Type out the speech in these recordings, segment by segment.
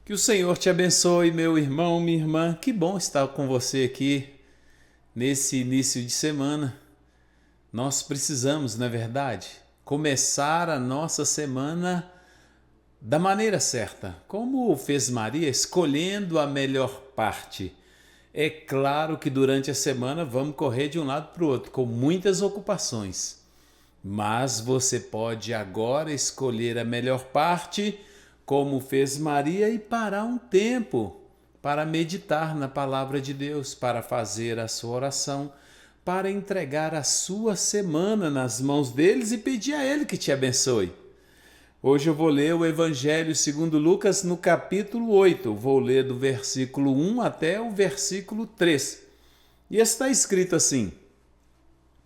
Que o Senhor te abençoe, meu irmão, minha irmã. Que bom estar com você aqui nesse início de semana. Nós precisamos, não é verdade, começar a nossa semana da maneira certa, como fez Maria, escolhendo a melhor parte. É claro que durante a semana vamos correr de um lado para o outro, com muitas ocupações. Mas você pode agora escolher a melhor parte, como fez Maria, e parar um tempo para meditar na palavra de Deus, para fazer a sua oração, para entregar a sua semana nas mãos deles e pedir a Ele que te abençoe. Hoje eu vou ler o Evangelho segundo Lucas no capítulo 8. Vou ler do versículo 1 até o versículo 3. E está escrito assim: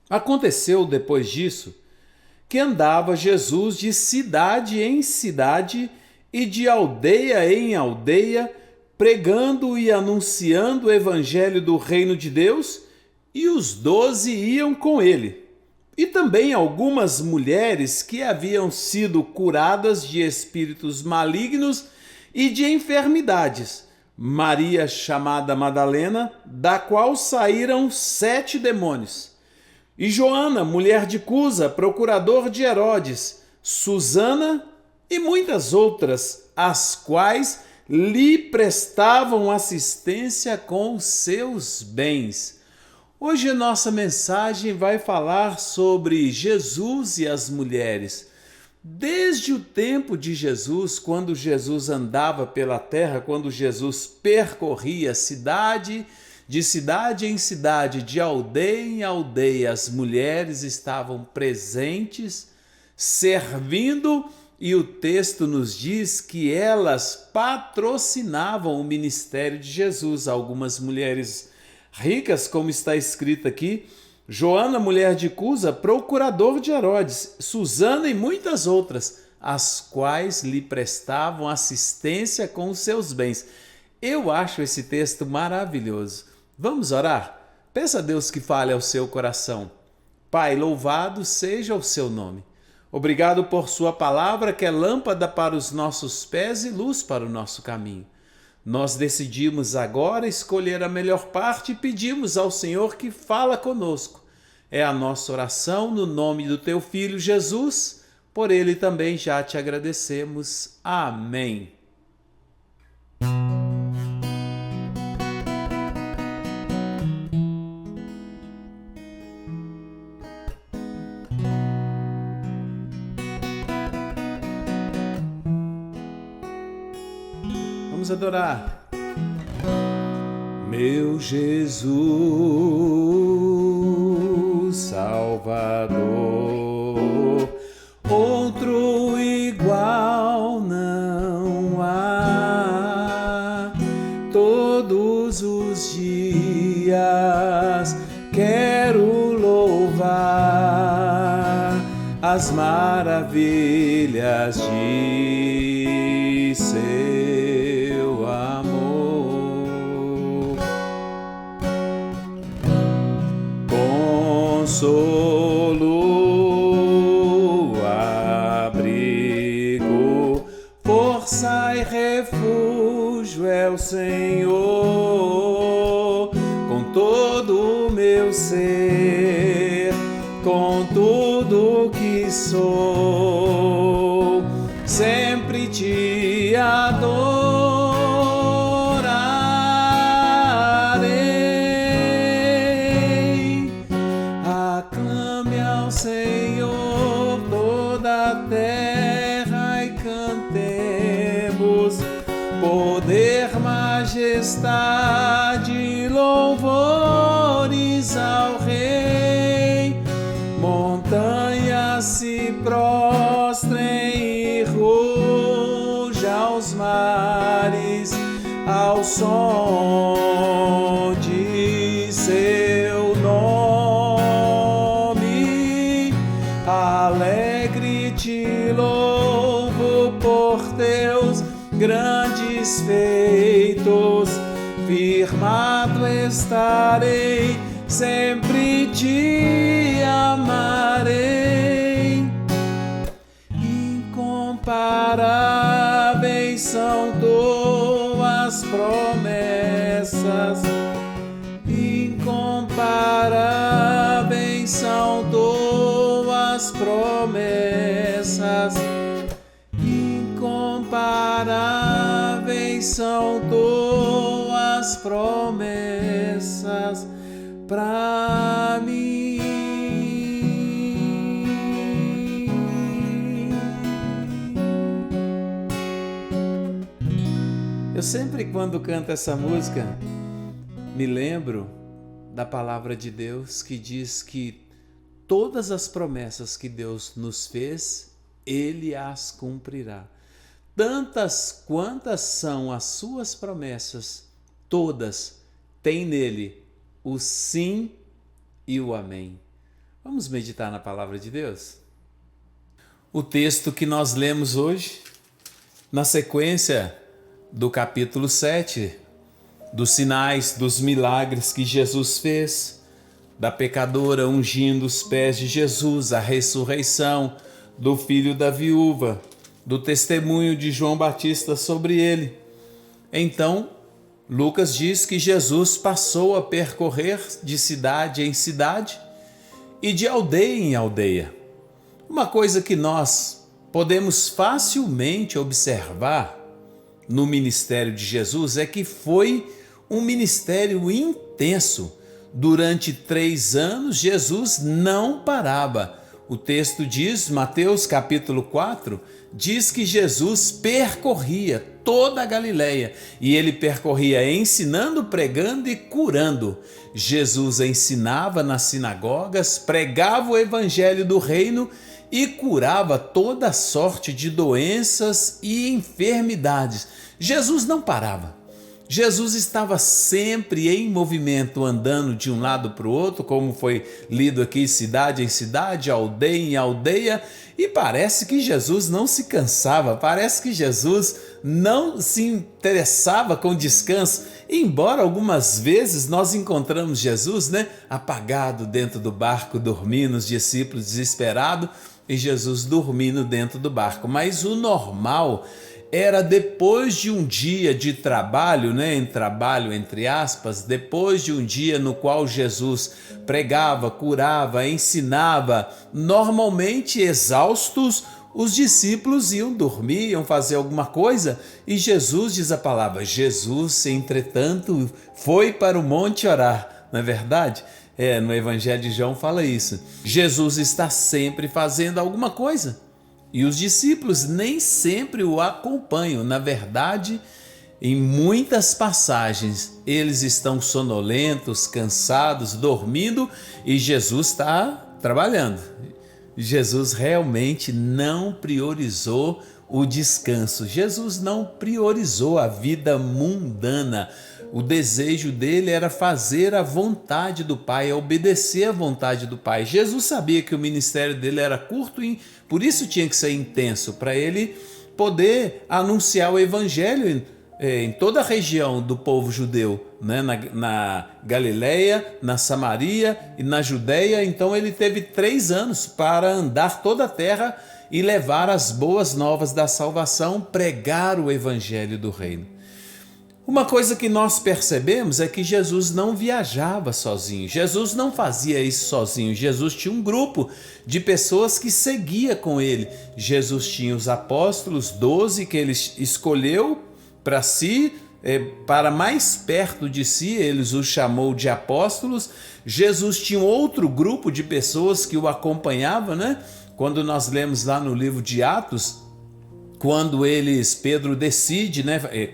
Aconteceu depois disso que andava Jesus de cidade em cidade e de aldeia em aldeia, pregando e anunciando o evangelho do reino de Deus, e os 12 iam com ele. E também algumas mulheres que haviam sido curadas de espíritos malignos e de enfermidades. Maria, chamada Madalena, da qual saíram 7 demônios. E Joana, mulher de Cusa, procurador de Herodes, Susana e muitas outras, as quais lhe prestavam assistência com os seus bens. Hoje nossa mensagem vai falar sobre Jesus e as mulheres. Desde o tempo de Jesus, quando Jesus andava pela terra, quando Jesus percorria cidade em cidade, de aldeia em aldeia, as mulheres estavam presentes, servindo, e o texto nos diz que elas patrocinavam o ministério de Jesus. Algumas mulheres ricas, como está escrito aqui, Joana, mulher de Cusa, procurador de Herodes, Susana e muitas outras, as quais lhe prestavam assistência com os seus bens. Eu acho esse texto maravilhoso. Vamos orar? Peça a Deus que fale ao seu coração. Pai, louvado seja o seu nome. Obrigado por sua palavra, que é lâmpada para os nossos pés e luz para o nosso caminho. Nós decidimos agora escolher a melhor parte e pedimos ao Senhor que fala conosco. É a nossa oração no nome do teu Filho Jesus. Por ele também já te agradecemos. Amém. Vamos adorar. Meu Jesus, Salvador, outro igual não há. Todos os dias quero louvar as maravilhas de seu amor. Consolo, abrigo, força e refúgio é o Senhor. Com todo o meu ser, com tudo que sou, sempre te adorarei. Aclame ao Senhor toda a terra e cantemos poder, majestade, louvores ao Rei. Montanhas se prostrem e ruja os mares ao som de seu nome. Alegre te louvo por teus grandes feitos, firmado estarei, sempre te amarei. Incomparáveis são todos tuas promessas, incomparáveis são tuas promessas, incomparáveis são tuas promessas para mim. Eu sempre, quando canto essa música, me lembro da palavra de Deus que diz que todas as promessas que Deus nos fez, Ele as cumprirá. Tantas quantas são as suas promessas, todas têm nele o sim e o amém. Vamos meditar na palavra de Deus? O texto que nós lemos hoje, na sequência do capítulo 7, dos sinais, dos milagres que Jesus fez, da pecadora ungindo os pés de Jesus, a ressurreição do filho da viúva, do testemunho de João Batista sobre ele. Então, Lucas diz que Jesus passou a percorrer de cidade em cidade e de aldeia em aldeia. Uma coisa que nós podemos facilmente observar no ministério de Jesus é que foi um ministério intenso. Durante 3 anos, Jesus não parava. O texto diz, Mateus capítulo 4, diz que Jesus percorria toda a Galileia e ele percorria ensinando, pregando e curando. Jesus ensinava nas sinagogas, pregava o evangelho do reino e curava toda sorte de doenças e enfermidades. Jesus não parava. Jesus estava sempre em movimento, andando de um lado para o outro, como foi lido aqui, cidade em cidade, aldeia em aldeia, e parece que Jesus não se cansava, parece que Jesus não se interessava com descanso, embora algumas vezes nós encontramos Jesus, apagado dentro do barco, dormindo, os discípulos desesperados, e Jesus dormindo dentro do barco. Mas o normal era depois de um dia de trabalho, trabalho entre aspas, depois de um dia no qual Jesus pregava, curava, ensinava, normalmente exaustos, os discípulos iam dormir, iam fazer alguma coisa, e Jesus, diz a palavra, Jesus, entretanto, foi para o monte orar, não é verdade? No Evangelho de João fala isso. Jesus está sempre fazendo alguma coisa. E os discípulos nem sempre o acompanham. Na verdade, em muitas passagens, eles estão sonolentos, cansados, dormindo, e Jesus está trabalhando. Jesus realmente não priorizou o descanso. Jesus não priorizou a vida mundana. O desejo dele era fazer a vontade do Pai, obedecer à vontade do Pai. Jesus sabia que o ministério dele era curto e por isso tinha que ser intenso, para ele poder anunciar o evangelho em toda a região do povo judeu, na Galileia, na Samaria e na Judeia. Então ele teve 3 anos para andar toda a terra e levar as boas novas da salvação, pregar o evangelho do reino. Uma coisa que nós percebemos é que Jesus não viajava sozinho, Jesus não fazia isso sozinho, Jesus tinha um grupo de pessoas que seguia com ele. Jesus tinha os apóstolos, 12 que ele escolheu para si, para mais perto de si, ele os chamou de apóstolos. Jesus tinha outro grupo de pessoas que o acompanhava, Quando nós lemos lá no livro de Atos, quando Pedro decide,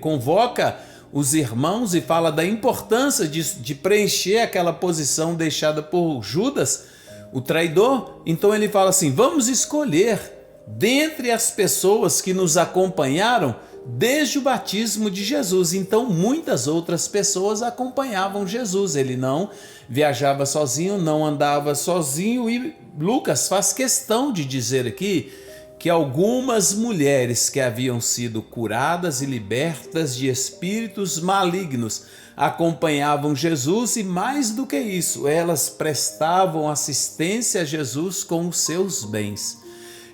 convoca os irmãos e fala da importância de preencher aquela posição deixada por Judas, o traidor. Então ele fala assim, vamos escolher dentre as pessoas que nos acompanharam desde o batismo de Jesus. Então muitas outras pessoas acompanhavam Jesus, ele não viajava sozinho, não andava sozinho. E Lucas faz questão de dizer aqui que algumas mulheres que haviam sido curadas e libertas de espíritos malignos acompanhavam Jesus e, mais do que isso, elas prestavam assistência a Jesus com os seus bens.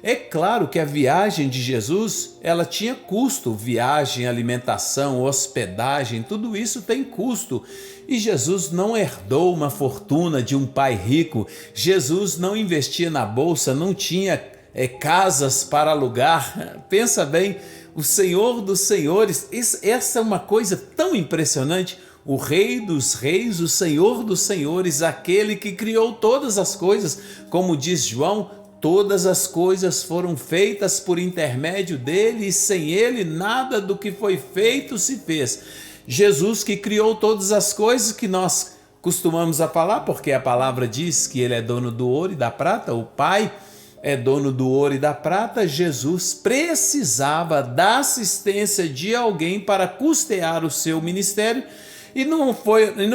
É claro que a viagem de Jesus, ela tinha custo, viagem, alimentação, hospedagem, tudo isso tem custo. E Jesus não herdou uma fortuna de um pai rico, Jesus não investia na bolsa, não tinha casas para alugar. Pensa bem, o Senhor dos Senhores, essa é uma coisa tão impressionante. O Rei dos Reis, o Senhor dos Senhores, aquele que criou todas as coisas, como diz João, todas as coisas foram feitas por intermédio dele e sem ele nada do que foi feito se fez. Jesus que criou todas as coisas que nós costumamos a falar, porque a palavra diz que ele é dono do ouro e da prata, o Pai é dono do ouro e da prata. Jesus precisava da assistência de alguém para custear o seu ministério. E não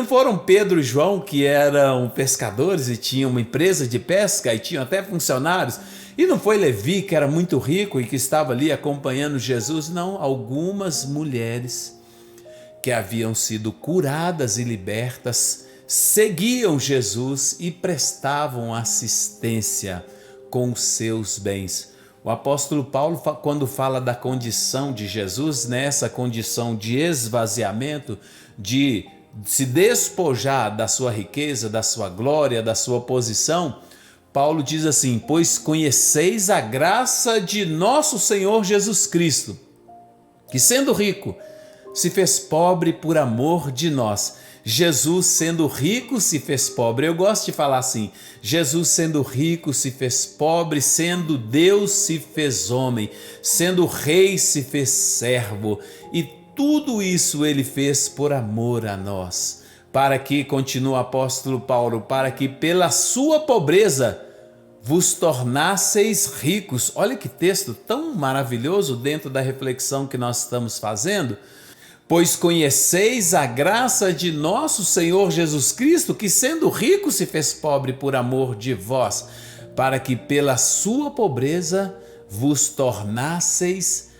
foram Pedro e João, que eram pescadores e tinham uma empresa de pesca e tinham até funcionários. E não foi Levi, que era muito rico e que estava ali acompanhando Jesus. Não, algumas mulheres que haviam sido curadas e libertas seguiam Jesus e prestavam assistência com os seus bens. O apóstolo Paulo, quando fala da condição de Jesus, nessa condição de esvaziamento, de se despojar da sua riqueza, da sua glória, da sua posição, Paulo diz assim: pois conheceis a graça de nosso Senhor Jesus Cristo, que sendo rico, se fez pobre por amor de nós. Jesus sendo rico se fez pobre. Eu gosto de falar assim: Jesus sendo rico se fez pobre, sendo Deus se fez homem, sendo rei se fez servo, e tudo isso ele fez por amor a nós, para que, continua o apóstolo Paulo, para que pela sua pobreza vos tornasseis ricos. Olha que texto tão maravilhoso dentro da reflexão que nós estamos fazendo. Pois conheceis a graça de nosso Senhor Jesus Cristo, que sendo rico se fez pobre por amor de vós, para que pela sua pobreza vos tornasseis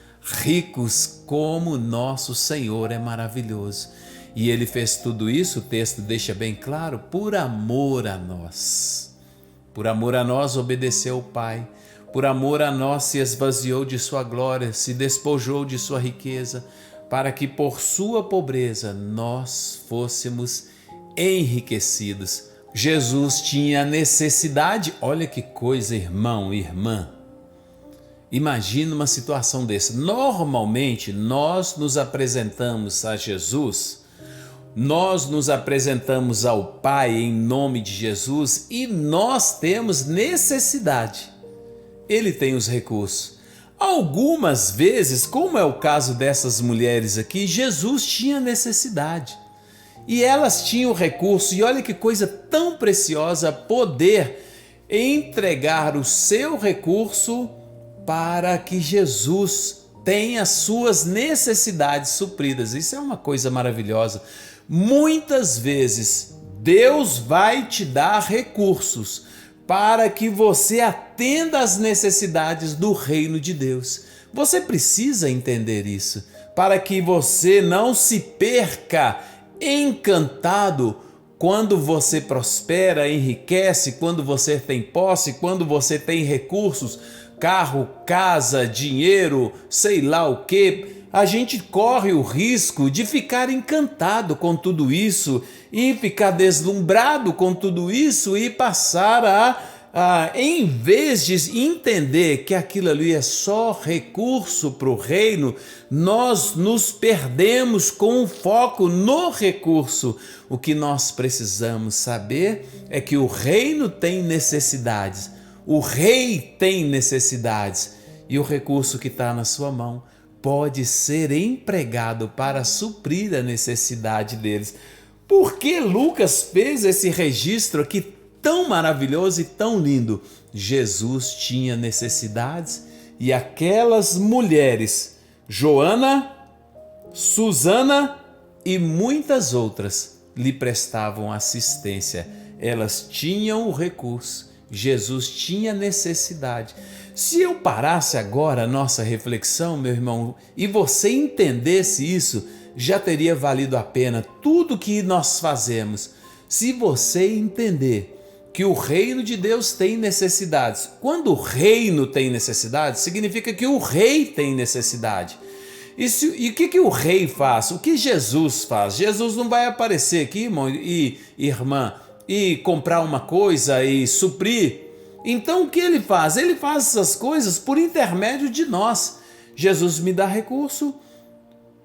ricos. Como nosso Senhor é maravilhoso. E ele fez tudo isso, o texto deixa bem claro, por amor a nós. Por amor a nós obedeceu o Pai, por amor a nós se esvaziou de sua glória, se despojou de sua riqueza, para que por sua pobreza nós fôssemos enriquecidos. Jesus tinha necessidade. Olha que coisa, irmão, irmã. Imagina uma situação dessa. Normalmente nós nos apresentamos a Jesus, nós nos apresentamos ao Pai em nome de Jesus e nós temos necessidade. Ele tem os recursos. Algumas vezes, como é o caso dessas mulheres aqui, Jesus tinha necessidade e elas tinham recurso. E olha que coisa tão preciosa poder entregar o seu recurso para que Jesus tenha suas necessidades supridas. Isso é uma coisa maravilhosa. Muitas vezes Deus vai te dar recursos para que você atenda às necessidades do reino de Deus. Você precisa entender isso, para que você não se perca encantado quando você prospera, enriquece, quando você tem posse, quando você tem recursos, carro, casa, dinheiro, sei lá o quê. A gente corre o risco de ficar encantado com tudo isso e ficar deslumbrado com tudo isso e passar em vez de entender que aquilo ali é só recurso para o reino, nós nos perdemos com o foco no recurso. O que nós precisamos saber é que o reino tem necessidades, o rei tem necessidades e o recurso que está na sua mão pode ser empregado para suprir a necessidade deles. Por que Lucas fez esse registro aqui tão maravilhoso e tão lindo? Jesus tinha necessidades e aquelas mulheres, Joana, Susana e muitas outras, lhe prestavam assistência. Elas tinham o recurso, Jesus tinha necessidade. Se eu parasse agora a nossa reflexão, meu irmão, e você entendesse isso, já teria valido a pena tudo que nós fazemos. Se você entender que o reino de Deus tem necessidades. Quando o reino tem necessidade, significa que o rei tem necessidade. E o que o rei faz? O que Jesus faz? Jesus não vai aparecer aqui, irmão e irmã, e comprar uma coisa e suprir. Então o que ele faz? Ele faz essas coisas por intermédio de nós. Jesus me dá recurso.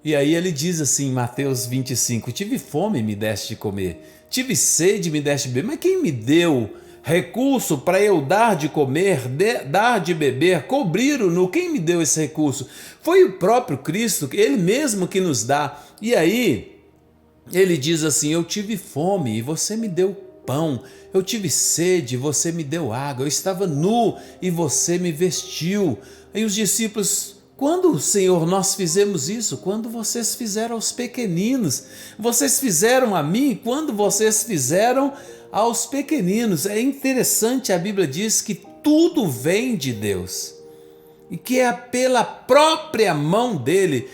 E aí ele diz assim em Mateus 25, tive fome, me deste de comer. Tive sede, me deste de beber. Mas quem me deu recurso para eu dar de comer, dar de beber, cobrir o nu? Quem me deu esse recurso? Foi o próprio Cristo, ele mesmo que nos dá. E aí ele diz assim, eu tive fome e você me deu pão. Eu tive sede e você me deu água. Eu estava nu e você me vestiu. Aí os discípulos... Quando, Senhor, nós fizemos isso? Quando vocês fizeram aos pequeninos. Vocês fizeram a mim quando vocês fizeram aos pequeninos. É interessante, a Bíblia diz que tudo vem de Deus. E que é pela própria mão dele,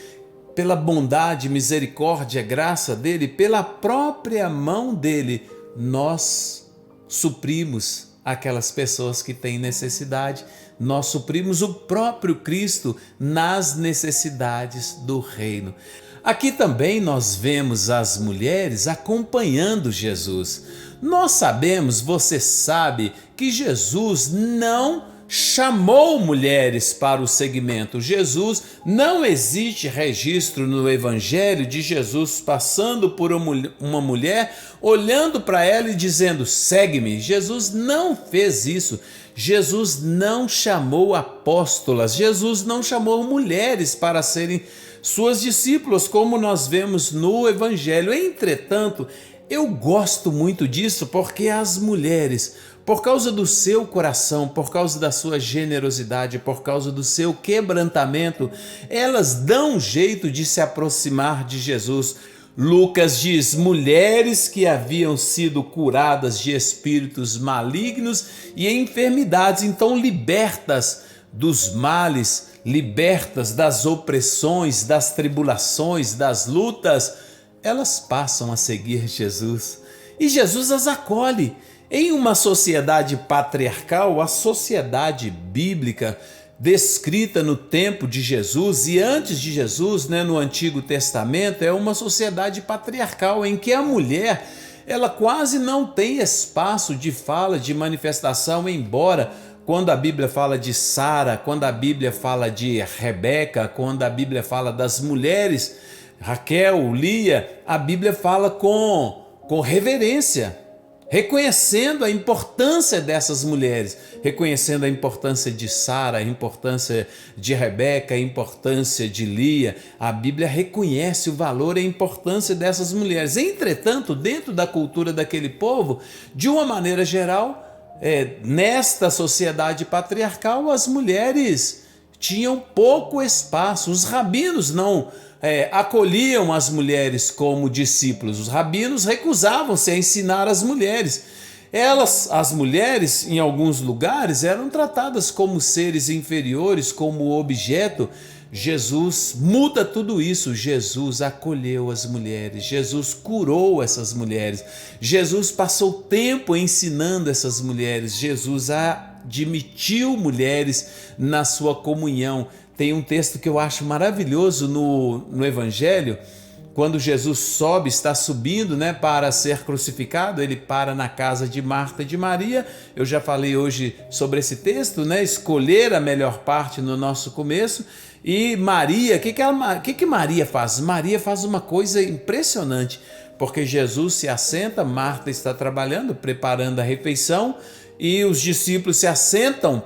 pela bondade, misericórdia, graça dele, pela própria mão dele, nós suprimos aquelas pessoas que têm necessidade. Nós suprimos o próprio Cristo nas necessidades do reino. Aqui também nós vemos as mulheres acompanhando Jesus. Nós sabemos, você sabe, que Jesus não chamou mulheres para o segmento. Jesus, não existe registro no Evangelho de Jesus passando por uma mulher, olhando para ela e dizendo, segue-me. Jesus não fez isso. Jesus não chamou apóstolas, Jesus não chamou mulheres para serem suas discípulas, como nós vemos no Evangelho. Entretanto, eu gosto muito disso porque as mulheres, por causa do seu coração, por causa da sua generosidade, por causa do seu quebrantamento, elas dão um jeito de se aproximar de Jesus. Lucas diz, mulheres que haviam sido curadas de espíritos malignos e enfermidades, então libertas dos males, libertas das opressões, das tribulações, das lutas, elas passam a seguir Jesus. E Jesus as acolhe. Em uma sociedade patriarcal, a sociedade bíblica descrita no tempo de Jesus e antes de Jesus, no Antigo Testamento, é uma sociedade patriarcal em que a mulher, ela quase não tem espaço de fala, de manifestação, embora quando a Bíblia fala de Sara, quando a Bíblia fala de Rebeca, quando a Bíblia fala das mulheres, Raquel, Lia, a Bíblia fala com reverência, reconhecendo a importância dessas mulheres, reconhecendo a importância de Sara, a importância de Rebeca, a importância de Lia. A Bíblia reconhece o valor e a importância dessas mulheres. Entretanto, dentro da cultura daquele povo, de uma maneira geral, nesta sociedade patriarcal, as mulheres tinham pouco espaço. Os rabinos não acolhiam as mulheres como discípulos. Os rabinos recusavam-se a ensinar as mulheres. As mulheres, em alguns lugares, eram tratadas como seres inferiores, como objeto. Jesus muda tudo isso. Jesus acolheu as mulheres, Jesus curou essas mulheres, Jesus passou tempo ensinando essas mulheres, Jesus admitiu mulheres na sua comunhão. Tem um texto que eu acho maravilhoso no Evangelho, quando Jesus sobe, está subindo para ser crucificado, ele para na casa de Marta e de Maria. Eu já falei hoje sobre esse texto, escolher a melhor parte no nosso começo. E Maria, o que Maria faz? Maria faz uma coisa impressionante, porque Jesus se assenta, Marta está trabalhando, preparando a refeição, e os discípulos se assentam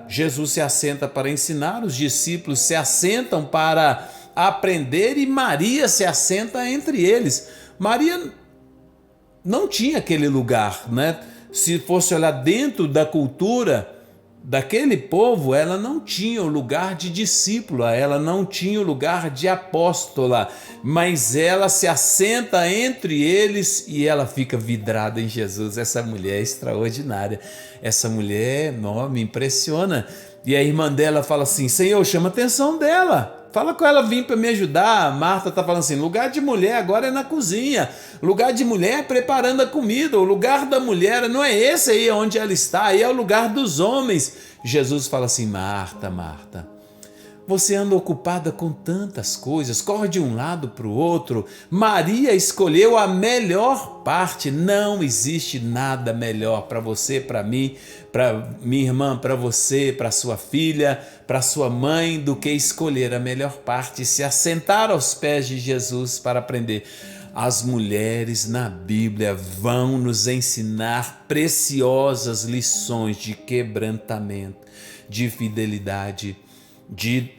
Jesus se assenta para ensinar, os discípulos se assentam para aprender e Maria se assenta entre eles. Maria não tinha aquele lugar, Se fosse olhar dentro da cultura daquele povo, ela não tinha o lugar de discípula, ela não tinha o lugar de apóstola, mas ela se assenta entre eles e ela fica vidrada em Jesus. Essa mulher é extraordinária, essa mulher me impressiona. E a irmã dela fala assim, Senhor, chama a atenção dela. Fala com ela vir para me ajudar. Marta está falando assim, lugar de mulher agora é na cozinha. Lugar de mulher é preparando a comida. O lugar da mulher não é esse aí onde ela está, aí é o lugar dos homens. Jesus fala assim, Marta, Marta, você anda ocupada com tantas coisas, corre de um lado para o outro. Maria escolheu a melhor parte. Não existe nada melhor para você, para mim, para minha irmã, para você, para sua filha, para sua mãe, do que escolher a melhor parte e se assentar aos pés de Jesus para aprender. As mulheres na Bíblia vão nos ensinar preciosas lições de quebrantamento, de fidelidade, de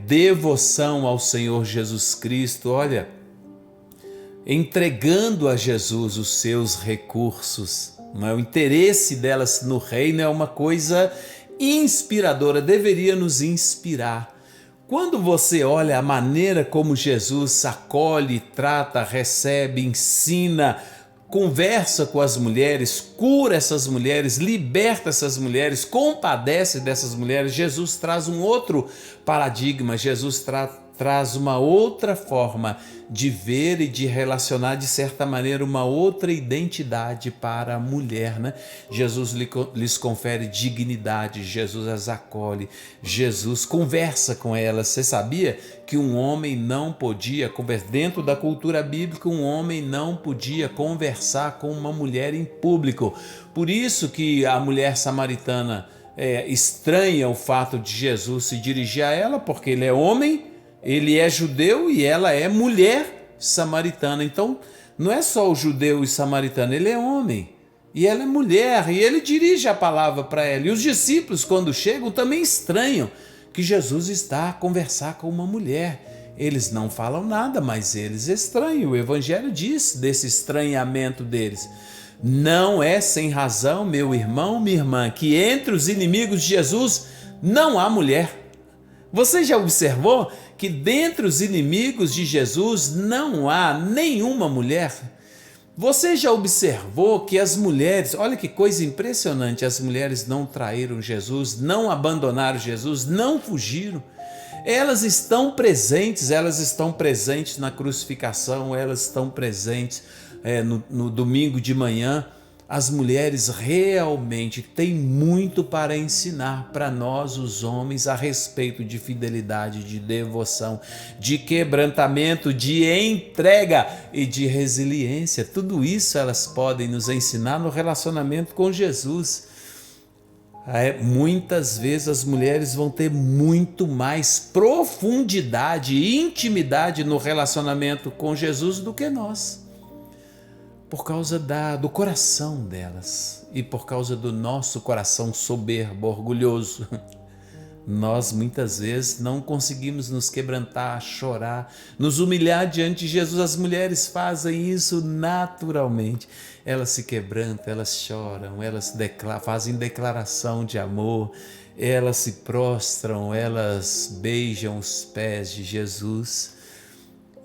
devoção ao Senhor Jesus Cristo, olha, entregando a Jesus os seus recursos, não é? O interesse delas no reino é uma coisa inspiradora, deveria nos inspirar. Quando você olha a maneira como Jesus acolhe, trata, recebe, ensina, conversa com as mulheres, cura essas mulheres, liberta essas mulheres, compadece dessas mulheres. Jesus traz um outro paradigma, Jesus traz uma outra forma de ver e de relacionar, de certa maneira, uma outra identidade para a mulher, né? Jesus lhes confere dignidade, Jesus as acolhe, Jesus conversa com elas. Você sabia que um homem não podia, dentro da cultura bíblica, um homem não podia conversar com uma mulher em público? Por isso que a mulher samaritana estranha o fato de Jesus se dirigir a ela, porque ele é homem, ele é judeu e ela é mulher samaritana. Então, não é só o judeu e samaritano, ele é homem e ela é mulher, e ele dirige a palavra para ela. E os discípulos, quando chegam, também estranham que Jesus está a conversar com uma mulher. Eles não falam nada, mas eles estranham. O Evangelho diz desse estranhamento deles. Não é sem razão, meu irmão, minha irmã, que entre os inimigos de Jesus não há mulher. Você já observou que dentre os inimigos de Jesus não há nenhuma mulher? Você já observou que as mulheres, olha que coisa impressionante, as mulheres não traíram Jesus, não abandonaram Jesus, não fugiram. Elas estão presentes na crucificação, elas estão presentes no domingo de manhã. As mulheres realmente têm muito para ensinar para nós, os homens, a respeito de fidelidade, de devoção, de quebrantamento, de entrega e de resiliência. Tudo isso elas podem nos ensinar no relacionamento com Jesus. Muitas vezes as mulheres vão ter muito mais profundidade e intimidade no relacionamento com Jesus do que nós, por causa do coração delas e por causa do nosso coração soberbo, orgulhoso. Nós muitas vezes não conseguimos nos quebrantar, chorar, nos humilhar diante de Jesus. As mulheres fazem isso naturalmente. Elas se quebrantam, elas choram, elas fazem declaração de amor, elas se prostram, elas beijam os pés de Jesus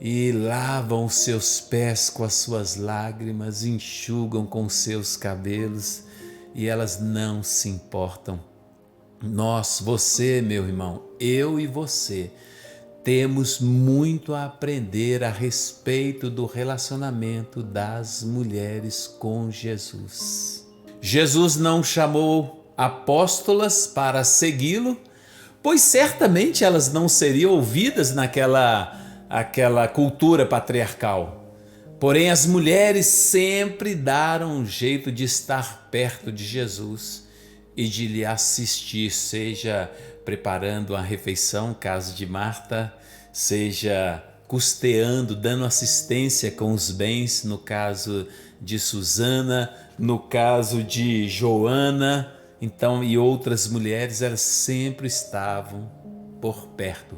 e lavam os seus pés com as suas lágrimas, enxugam com seus cabelos, e elas não se importam. Nós, você, meu irmão, eu e você, temos muito a aprender a respeito do relacionamento das mulheres com Jesus. Jesus não chamou apóstolas para segui-lo, pois certamente elas não seriam ouvidas naquela cultura patriarcal. Porém, as mulheres sempre deram um jeito de estar perto de Jesus e de lhe assistir, seja preparando uma refeição, caso de Marta, seja custeando, dando assistência com os bens, no caso de Susana, no caso de Joana, então, e outras mulheres, elas sempre estavam por perto.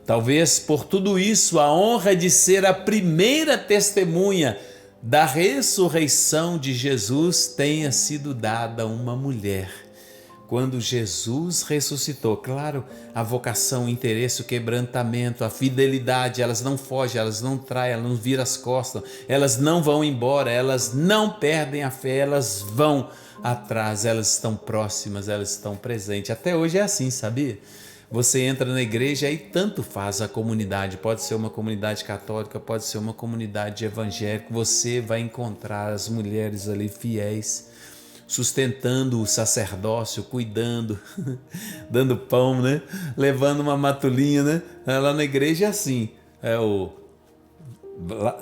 Talvez por tudo isso, a honra de ser a primeira testemunha da ressurreição de Jesus tenha sido dada a uma mulher. Quando Jesus ressuscitou, claro, a vocação, o interesse, o quebrantamento, a fidelidade, elas não fogem, elas não traem, elas não viram as costas, elas não vão embora, elas não perdem a fé, elas vão atrás, elas estão próximas, elas estão presentes. Até hoje é assim, sabia? Você entra na igreja e tanto faz a comunidade. Pode ser uma comunidade católica, pode ser uma comunidade evangélica. Você vai encontrar as mulheres ali fiéis, sustentando o sacerdócio, cuidando, dando pão, né? Levando uma matulinha, né? Lá na igreja é assim.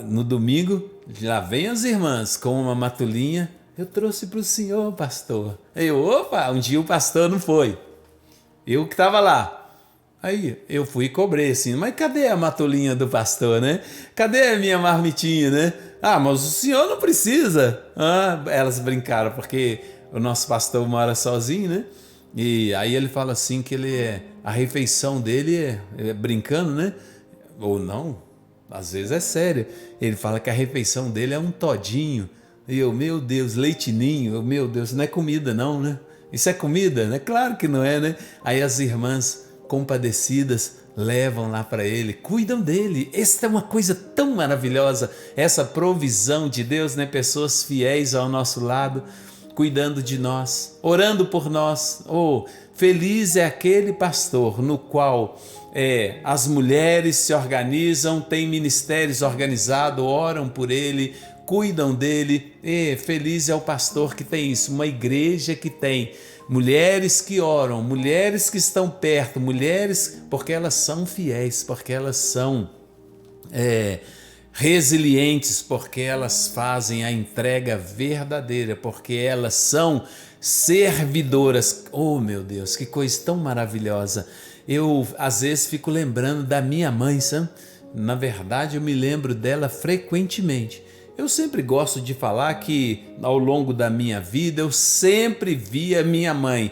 No domingo, já vem as irmãs com uma matulinha. Eu trouxe para o senhor, pastor. Opa, um dia o pastor não foi. Eu que estava lá. Aí eu fui e cobrei assim, mas cadê a matulinha do pastor, né? Cadê a minha marmitinha, né? Ah, mas o senhor não precisa. Elas brincaram, porque o nosso pastor mora sozinho, né? E aí ele fala assim que a refeição dele é brincando, né? Ou não, às vezes é sério. Ele fala que a refeição dele é um todinho. E eu, meu Deus, leitinho, meu Deus, não é comida não, né? Isso é comida, né? Claro que não é, né? Aí as irmãs compadecidas levam lá para ele, cuidam dele. Esta é uma coisa tão maravilhosa, essa provisão de Deus, né? Pessoas fiéis ao nosso lado, cuidando de nós, orando por nós. Feliz é aquele pastor no qual as mulheres se organizam, têm ministérios organizados, oram por ele, cuidam dele. Feliz é o pastor que tem isso, uma igreja que tem mulheres que oram, mulheres que estão perto, mulheres porque elas são fiéis, porque elas são resilientes, porque elas fazem a entrega verdadeira, porque elas são servidoras. Oh, meu Deus, que coisa tão maravilhosa. Eu às vezes fico lembrando da minha mãe, sabe? Na verdade eu me lembro dela frequentemente. Eu sempre gosto de falar que ao longo da minha vida eu sempre via minha mãe.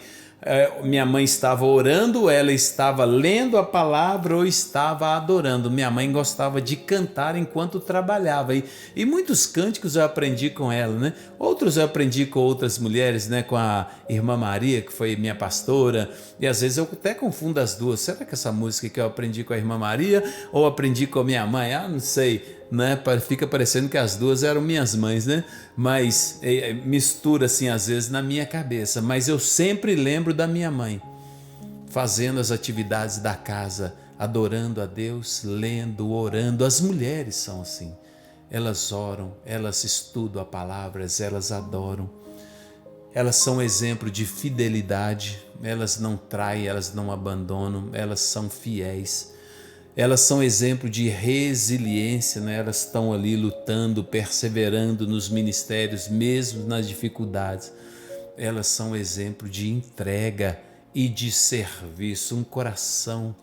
Minha mãe estava orando, ela estava lendo a palavra ou estava adorando. Minha mãe gostava de cantar enquanto trabalhava e muitos cânticos eu aprendi com ela, né? Outros eu aprendi com outras mulheres, né? Com a irmã Maria, que foi minha pastora, e às vezes eu até confundo as duas. Será que essa música que eu aprendi com a irmã Maria ou aprendi com a minha mãe? Não sei. Né? Fica parecendo que as duas eram minhas mães, né? Mas mistura assim às vezes na minha cabeça. Mas eu sempre lembro da minha mãe fazendo as atividades da casa, adorando a Deus, lendo, orando. As mulheres são assim. Elas oram, elas estudam a palavra, elas adoram. Elas são exemplo de fidelidade. Elas não traem, elas não abandonam, elas são fiéis. Elas são exemplo de resiliência, né? Elas estão ali lutando, perseverando nos ministérios, mesmo nas dificuldades. Elas são exemplo de entrega e de serviço, um coração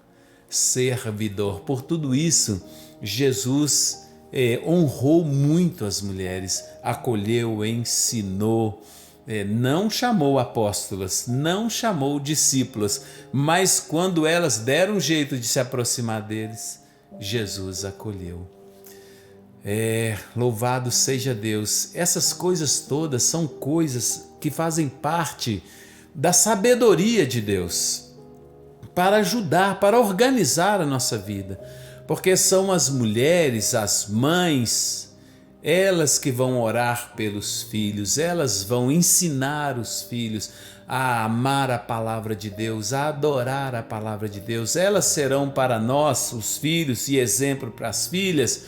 servidor. Por tudo isso, Jesus honrou muito as mulheres, acolheu, ensinou, não chamou apóstolas, não chamou discípulas, mas quando elas deram um jeito de se aproximar deles, Jesus acolheu. Louvado seja Deus. Essas coisas todas são coisas que fazem parte da sabedoria de Deus para ajudar, para organizar a nossa vida, porque são as mulheres, as mães, elas que vão orar pelos filhos, elas vão ensinar os filhos a amar a palavra de Deus, a adorar a palavra de Deus. Elas serão para nós, os filhos, e exemplo para as filhas,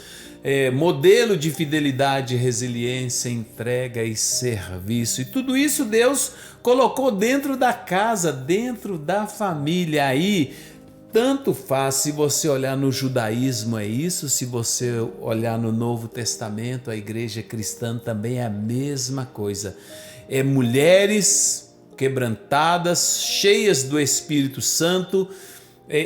modelo de fidelidade, resiliência, entrega e serviço. E tudo isso Deus colocou dentro da casa, dentro da família. Aí tanto faz se você olhar no judaísmo é isso, se você olhar no Novo Testamento, a igreja cristã também é a mesma coisa. Mulheres quebrantadas, cheias do Espírito Santo,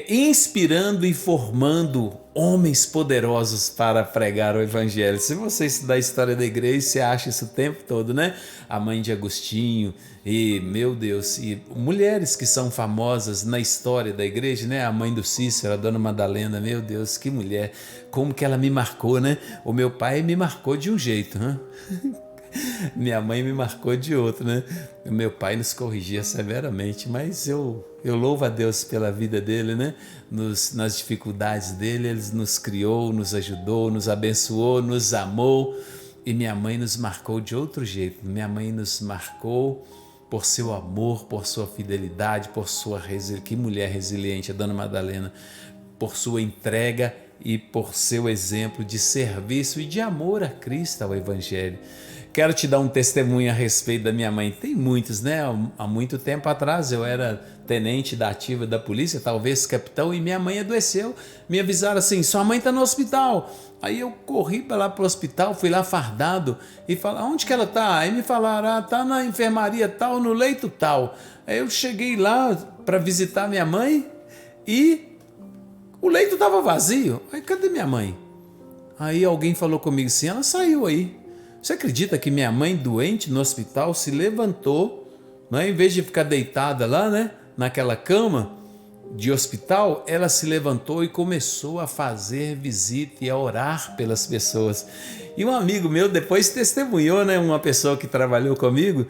inspirando e formando homens poderosos para pregar o evangelho. Se você estudar a história da igreja, você acha isso o tempo todo, né? A mãe de Agostinho e, meu Deus, e mulheres que são famosas na história da igreja, né? A mãe do Cícero, a dona Madalena, meu Deus, que mulher, como que ela me marcou, né? O meu pai me marcou de um jeito, né? Minha mãe me marcou de outro, né? O meu pai nos corrigia severamente, mas eu louvo a Deus pela vida dele, né? Nas dificuldades dele, ele nos criou, nos ajudou, nos abençoou, nos amou. E minha mãe nos marcou de outro jeito. Minha mãe nos marcou por seu amor, por sua fidelidade, por sua resiliência. Que mulher resiliente, a Dona Madalena, por sua entrega e por seu exemplo de serviço e de amor a Cristo, ao Evangelho. Quero te dar um testemunho a respeito da minha mãe. Tem muitos, né? Há muito tempo atrás eu era tenente da ativa da polícia, talvez capitão, e minha mãe adoeceu. Me avisaram assim: sua mãe está no hospital. Aí eu corri para lá para o hospital, fui lá fardado e falei: onde que ela está? Aí me falaram: está na enfermaria tal, no leito tal. Aí eu cheguei lá para visitar minha mãe e o leito estava vazio. Aí cadê minha mãe? Aí alguém falou comigo assim: ela saiu aí. Você acredita que minha mãe, doente no hospital, se levantou, né? Em vez de ficar deitada lá, né, naquela cama de hospital, ela se levantou e começou a fazer visita e a orar pelas pessoas. E um amigo meu depois testemunhou, né, uma pessoa que trabalhou comigo,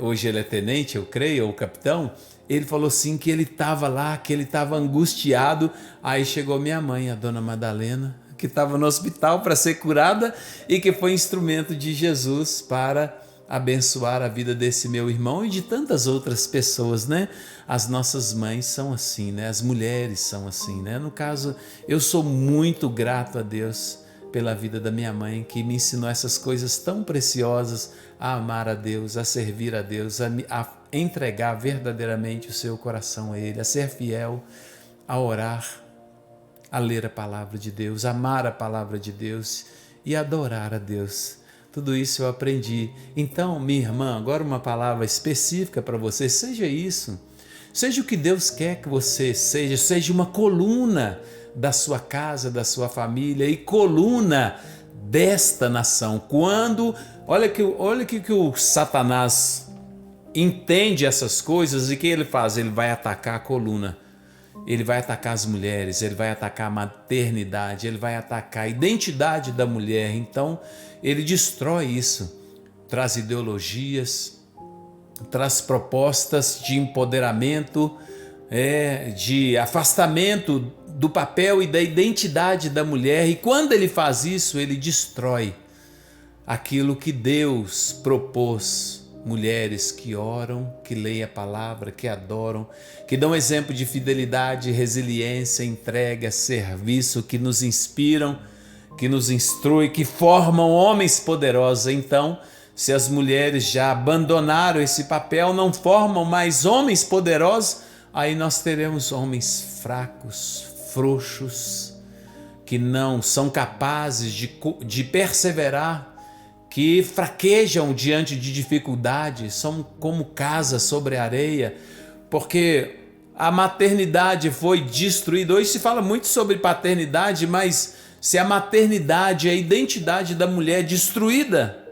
hoje ele é tenente, eu creio, ou capitão. Ele falou assim que ele estava lá, que ele estava angustiado. Aí chegou minha mãe, a Dona Madalena, que estava no hospital para ser curada e que foi instrumento de Jesus para abençoar a vida desse meu irmão e de tantas outras pessoas, né? As nossas mães são assim, né? As mulheres são assim, né? No caso, eu sou muito grato a Deus pela vida da minha mãe, que me ensinou essas coisas tão preciosas, a amar a Deus, a servir a Deus, a entregar verdadeiramente o seu coração a Ele, a ser fiel, a orar, a ler a palavra de Deus, amar a palavra de Deus e adorar a Deus. Tudo isso eu aprendi. Então, minha irmã, agora uma palavra específica para você: seja isso. Seja o que Deus quer que você seja. Seja uma coluna da sua casa, da sua família e coluna desta nação. Olha que o Satanás entende essas coisas e o que ele faz? Ele vai atacar a coluna. Ele vai atacar as mulheres, ele vai atacar a maternidade, ele vai atacar a identidade da mulher. Então, ele destrói isso, traz ideologias, traz propostas de empoderamento, de afastamento do papel e da identidade da mulher. E quando ele faz isso, ele destrói aquilo que Deus propôs. Mulheres que oram, que leem a palavra, que adoram, que dão exemplo de fidelidade, resiliência, entrega, serviço, que nos inspiram, que nos instruem, que formam homens poderosos. Então, se as mulheres já abandonaram esse papel, não formam mais homens poderosos, aí nós teremos homens fracos, frouxos, que não são capazes de perseverar, que fraquejam diante de dificuldades, são como casa sobre areia, porque a maternidade foi destruída. Hoje se fala muito sobre paternidade, mas se a maternidade, a identidade da mulher é destruída,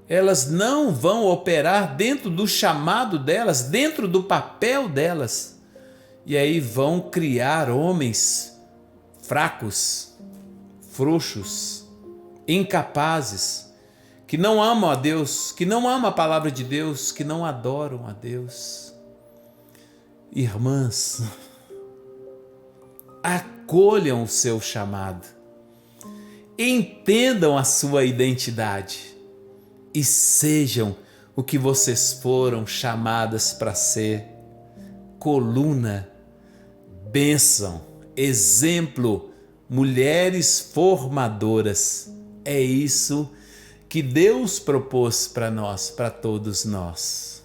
elas não vão operar dentro do chamado delas, dentro do papel delas, e aí vão criar homens fracos, frouxos, incapazes, que não amam a Deus, que não amam a palavra de Deus, que não adoram a Deus. Irmãs, acolham o seu chamado, entendam a sua identidade e sejam o que vocês foram chamadas para ser: coluna, bênção, exemplo, mulheres formadoras. É isso que Deus propôs para nós, para todos nós.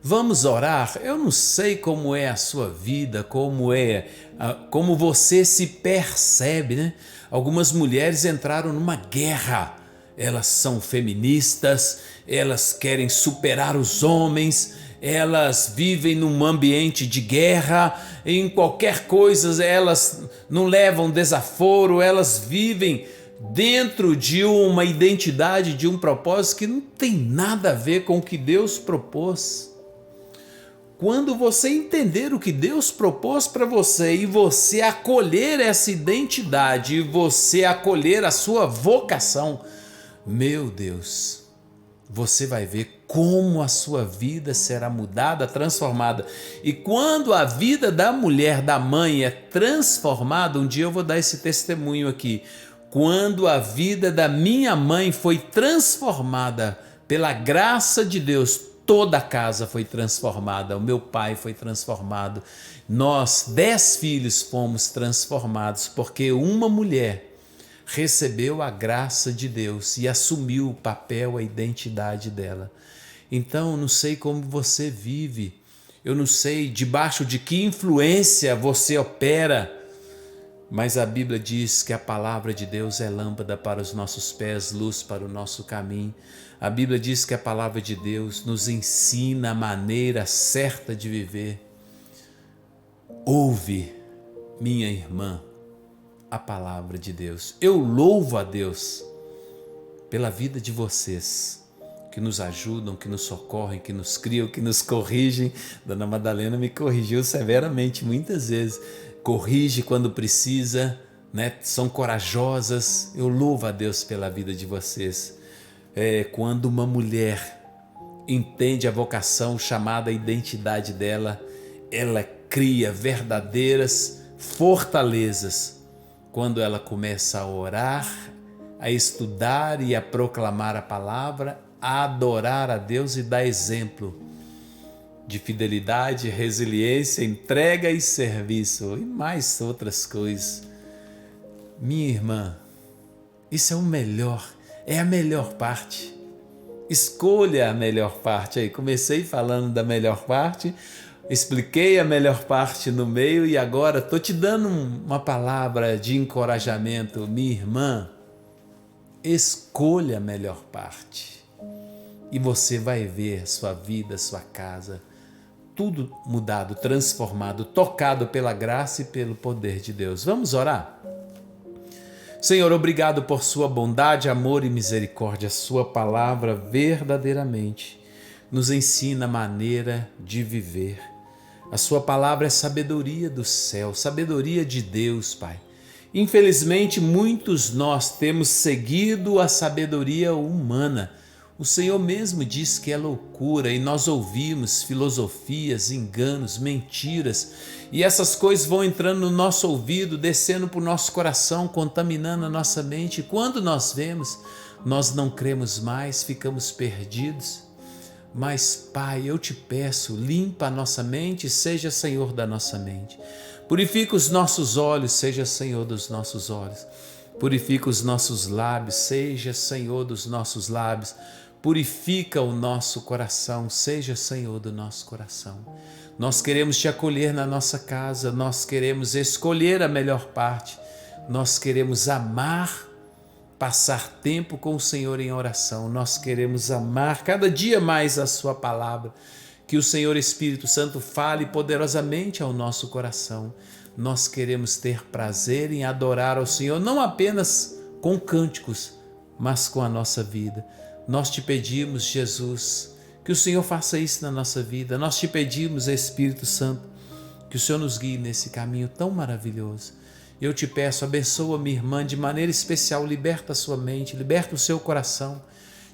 Vamos orar? Eu não sei como é a sua vida, como você se percebe, né? Algumas mulheres entraram numa guerra. Elas são feministas, elas querem superar os homens, elas vivem num ambiente de guerra, em qualquer coisa elas não levam desaforo, elas vivem dentro de uma identidade, de um propósito que não tem nada a ver com o que Deus propôs. Quando você entender o que Deus propôs para você e você acolher essa identidade e você acolher a sua vocação, meu Deus, você vai ver como a sua vida será mudada, transformada. E quando a vida da mulher, da mãe é transformada, um dia eu vou dar esse testemunho aqui. Quando a vida da minha mãe foi transformada pela graça de Deus, toda a casa foi transformada. O meu pai foi transformado. Nós, 10 filhos, fomos transformados, porque uma mulher recebeu a graça de Deus e assumiu o papel, a identidade dela. Então, não sei como você vive, eu não sei debaixo de que influência você opera, mas a Bíblia diz que a palavra de Deus é lâmpada para os nossos pés, luz para o nosso caminho. A Bíblia diz que a palavra de Deus nos ensina a maneira certa de viver. Ouve, minha irmã, a palavra de Deus. Eu louvo a Deus pela vida de vocês, que nos ajudam, que nos socorrem, que nos criam, que nos corrigem. Dona Madalena me corrigiu severamente muitas vezes. Corrige quando precisa, né? São corajosas. Eu louvo a Deus pela vida de vocês. Quando uma mulher entende a vocação, chamada a identidade dela, ela cria verdadeiras fortalezas. Quando ela começa a orar, a estudar e a proclamar a palavra, a adorar a Deus e dar exemplo de fidelidade, resiliência, entrega e serviço e mais outras coisas. Minha irmã, isso é o melhor, é a melhor parte. Escolha a melhor parte aí. Comecei falando da melhor parte, expliquei a melhor parte no meio e agora estou te dando uma palavra de encorajamento. Minha irmã, escolha a melhor parte e você vai ver sua vida, sua casa, tudo mudado, transformado, tocado pela graça e pelo poder de Deus. Vamos orar? Senhor, obrigado por sua bondade, amor e misericórdia. Sua palavra verdadeiramente nos ensina a maneira de viver. A sua palavra é sabedoria do céu, sabedoria de Deus, Pai. Infelizmente, muitos nós temos seguido a sabedoria humana. O Senhor mesmo diz que é loucura e nós ouvimos filosofias, enganos, mentiras e essas coisas vão entrando no nosso ouvido, descendo para o nosso coração, contaminando a nossa mente. E quando nós vemos, nós não cremos mais, ficamos perdidos. Mas, Pai, eu te peço, limpa a nossa mente, seja Senhor da nossa mente. Purifica os nossos olhos, seja Senhor dos nossos olhos. Purifica os nossos lábios, seja Senhor dos nossos lábios. Purifica o nosso coração, seja Senhor do nosso coração. Nós queremos te acolher na nossa casa, nós queremos escolher a melhor parte, nós queremos amar, passar tempo com o Senhor em oração, nós queremos amar cada dia mais a sua palavra, que o Senhor Espírito Santo fale poderosamente ao nosso coração. Nós queremos ter prazer em adorar ao Senhor, não apenas com cânticos, mas com a nossa vida. Nós te pedimos, Jesus, que o Senhor faça isso na nossa vida. Nós te pedimos, Espírito Santo, que o Senhor nos guie nesse caminho tão maravilhoso. Eu te peço, abençoa minha irmã de maneira especial, liberta a sua mente, liberta o seu coração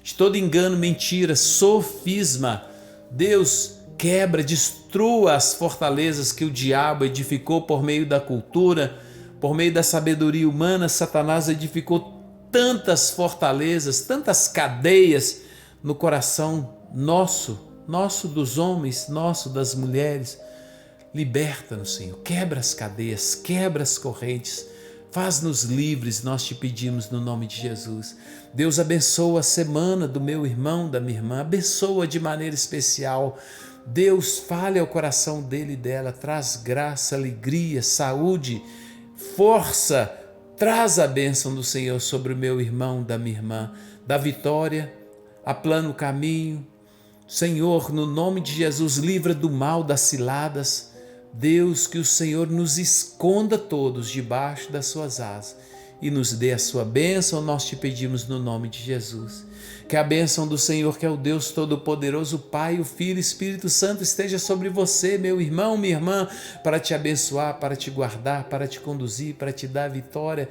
de todo engano, mentira, sofisma. Deus, quebra, destrua as fortalezas que o diabo edificou por meio da cultura, por meio da sabedoria humana. Satanás edificou tantas fortalezas, tantas cadeias no coração nosso dos homens, nosso das mulheres. Liberta-nos, Senhor, quebra as cadeias, quebra as correntes, faz-nos livres, nós te pedimos no nome de Jesus. Deus, abençoa a semana do meu irmão, da minha irmã, abençoa de maneira especial. Deus, fale ao coração dele e dela, traz graça, alegria, saúde, força, traz a bênção do Senhor sobre o meu irmão, da minha irmã, da vitória, aplana o caminho. Senhor, no nome de Jesus, livra do mal, das ciladas. Deus, que o Senhor nos esconda todos debaixo das suas asas e nos dê a sua bênção, nós te pedimos no nome de Jesus. Que a bênção do Senhor, que é o Deus Todo-Poderoso, Pai, o Filho e o Espírito Santo, esteja sobre você, meu irmão, minha irmã, para te abençoar, para te guardar, para te conduzir, para te dar vitória,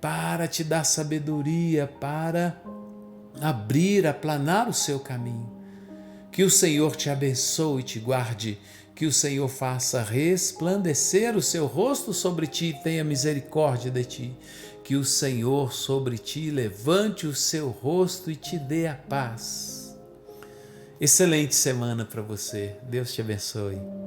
para te dar sabedoria, para abrir, aplanar o seu caminho. Que o Senhor te abençoe e te guarde, que o Senhor faça resplandecer o seu rosto sobre ti e tenha misericórdia de ti. Que o Senhor sobre ti levante o seu rosto e te dê a paz. Excelente semana para você. Deus te abençoe.